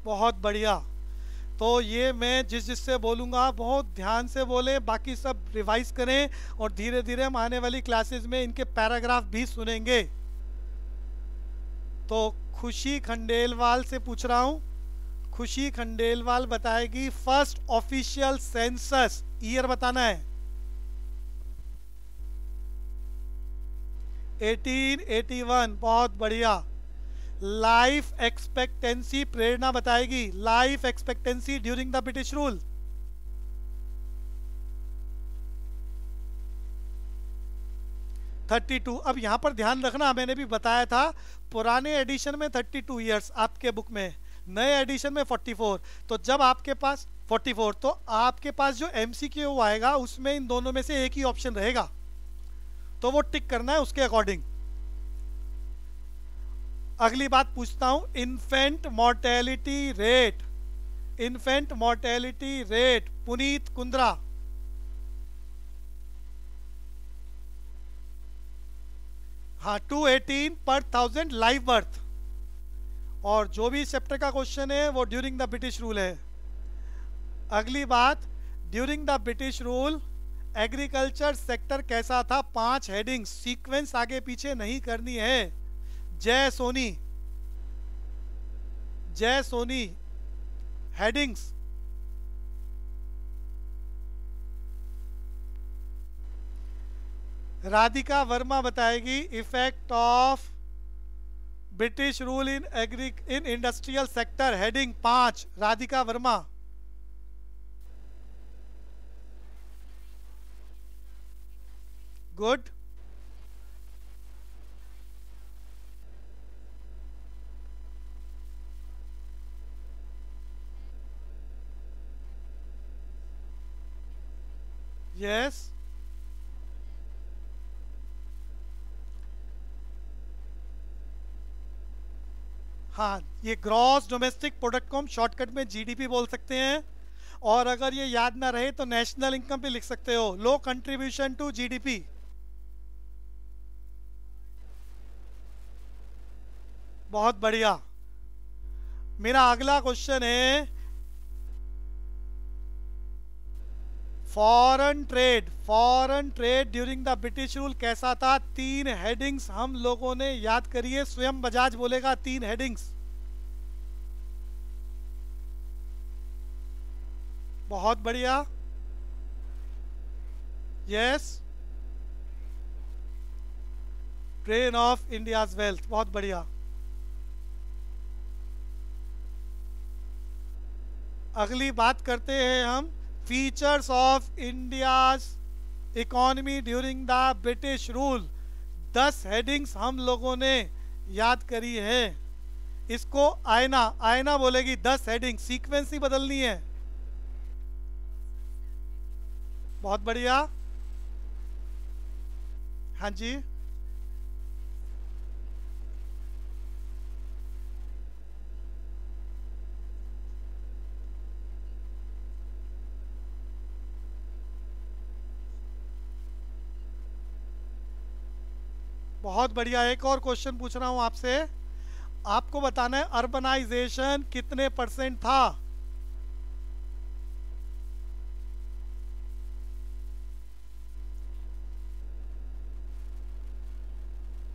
बहुत बढ़िया। तो ये मैं जिससे बोलूँगा बहुत ध्यान से बोले, बाकी सब रिवाइज करें और धीरे धीरे हम आने वाली क्लासेस में इनके पैराग्राफ भी सुनेंगे। तो खुशी खंडेलवाल से पूछ रहा हूँ। खुशी खंडेलवाल बताएगी फर्स्ट ऑफिशियल सेंसस ईयर बताना है। 1881। बहुत बढ़िया। लाइफ एक्सपेक्टेंसी प्रेरणा बताएगी। Life expectancy during the British rule. (32). अब यहां पर ध्यान रखना, मैंने भी बताया था पुराने एडिशन में 32 इयर्स आपके बुक में, नए एडिशन में 44। तो जब आपके पास 44, तो आपके पास जो MCQ आएगा उसमें इन दोनों में से एक ही ऑप्शन रहेगा, तो वो टिक करना है उसके अकॉर्डिंग। अगली बात पूछता हूं, infant mortality rate. Infant mortality rate Puneet Kundra. हाँ, 218 पर 1000 लाइव बर्थ। और जो भी चैप्टर का क्वेश्चन है वो ड्यूरिंग द ब्रिटिश रूल है। अगली बात, during the British rule agriculture sector कैसा था? 5 हेडिंग्स, सीक्वेंस आगे पीछे नहीं करनी है। जय सोनी, जय सोनी हेडिंग्स। राधिका वर्मा बताएगी effect of British rule in industrial sector, heading 5। Radhika Verma. Good. Yes. हाँ, ये ग्रॉस डोमेस्टिक प्रोडक्ट को हम शॉर्टकट में GDP बोल सकते हैं, और अगर ये याद ना रहे तो नेशनल इनकम पे लिख सकते हो, लो कंट्रीब्यूशन टू GDP। बहुत बढ़िया। मेरा अगला क्वेश्चन है foreign trade during the British rule कैसा था? 3 हेडिंग्स हम लोगों ने याद करिए, स्वयं बजाज बोलेगा 3 हेडिंग्स। बहुत बढ़िया, yes, train of India's wealth, बहुत बढ़िया। अगली बात करते हैं हम features of India's economy during the British rule. 10 headings हम लोगों ने याद करी है। इसको आयना आयना बोलेगी 10 हेडिंग, सीक्वेंस ही बदलनी है। बहुत बढ़िया, हाँ जी, बहुत बढ़िया। एक और क्वेश्चन पूछ रहा हूं आपसे, आपको बताना है अर्बनाइजेशन कितने % था?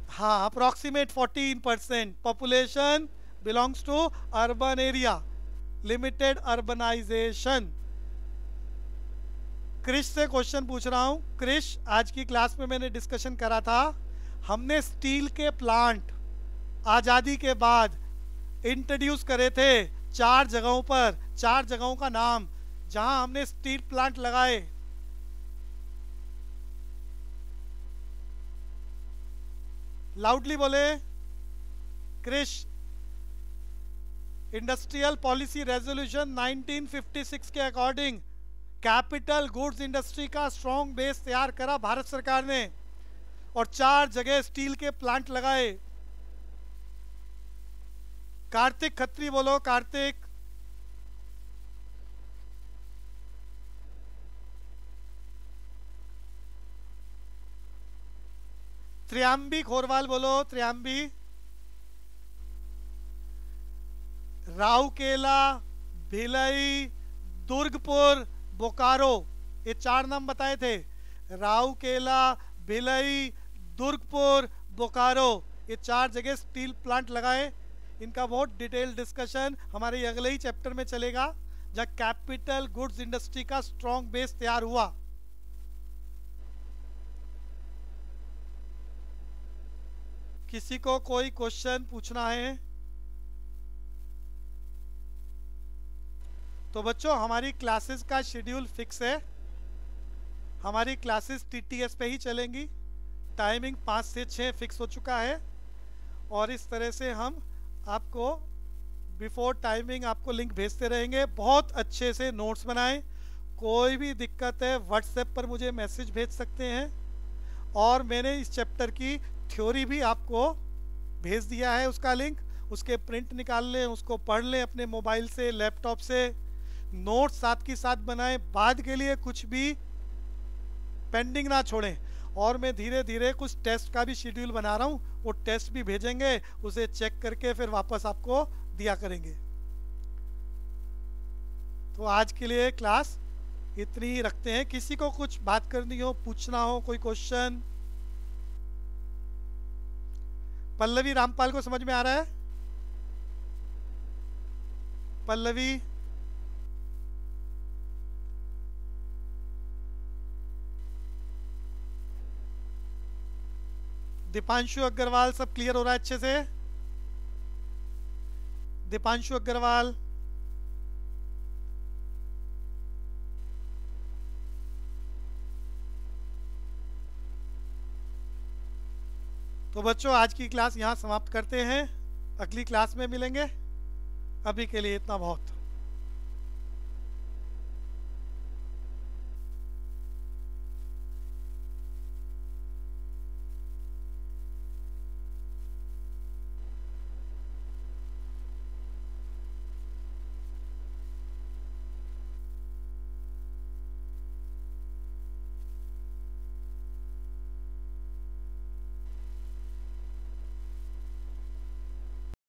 हाँ, approximate 14%। Population belongs to urban area, limited urbanization. Krish से क्वेश्चन पूछ रहा हूं। क्रिश, आज की क्लास में मैंने डिस्कशन करा था, हमने स्टील के प्लांट आज़ादी के बाद इंट्रोड्यूस करे थे 4 जगहों पर। 4 जगहों का नाम जहां हमने स्टील प्लांट लगाए। लाउडली बोले क्रिश। इंडस्ट्रियल पॉलिसी रेजोल्यूशन 1956 के अकॉर्डिंग कैपिटल गुड्स इंडस्ट्री का स्ट्रॉन्ग बेस तैयार करा भारत सरकार ने और 4 जगह स्टील के प्लांट लगाए। कार्तिक खत्री बोलो, कार्तिक। त्रियाम्बी खोरवाल बोलो, त्रियाम्बी। राउकेला, भिलई, दुर्गपुर, बोकारो, ये 4 नाम बताए थे। राउकेला, भिलई, दुर्गपुर, बोकारो, ये 4 जगह स्टील प्लांट लगाए। इनका बहुत डिटेल डिस्कशन हमारे अगले ही चैप्टर में चलेगा, जहाँ कैपिटल गुड्स इंडस्ट्री का स्ट्रॉन्ग बेस तैयार हुआ। किसी को कोई क्वेश्चन पूछना है तो बच्चों, हमारी क्लासेस का शेड्यूल फिक्स है। हमारी क्लासेस टीटीएस पे ही चलेंगी। टाइमिंग 5 से 6 फिक्स हो चुका है और इस तरह से हम आपको बिफोर टाइमिंग आपको लिंक भेजते रहेंगे। बहुत अच्छे से नोट्स बनाएं। कोई भी दिक्कत है व्हाट्सएप पर मुझे मैसेज भेज सकते हैं। और मैंने इस चैप्टर की थ्योरी भी आपको भेज दिया है, उसका लिंक। उसके प्रिंट निकाल लें, उसको पढ़ लें अपने मोबाइल से, लैपटॉप से। नोट्स साथ के साथ बनाएं, बाद के लिए कुछ भी पेंडिंग ना छोड़ें। और मैं धीरे धीरे कुछ टेस्ट का भी शेड्यूल बना रहा हूँ, वो टेस्ट भी भेजेंगे, उसे चेक करके फिर वापस आपको दिया करेंगे। तो आज के लिए क्लास इतनी ही रखते हैं। किसी को कुछ बात करनी हो, पूछना हो, कोई क्वेश्चन? पल्लवी रामपाल को समझ में आ रहा है? पल्लवी, दीपांशु अग्रवाल, सब क्लियर हो रहा है अच्छे से? दीपांशु अग्रवाल, तो बच्चों आज की क्लास यहाँ समाप्त करते हैं। अगली क्लास में मिलेंगे। अभी के लिए इतना बहुत।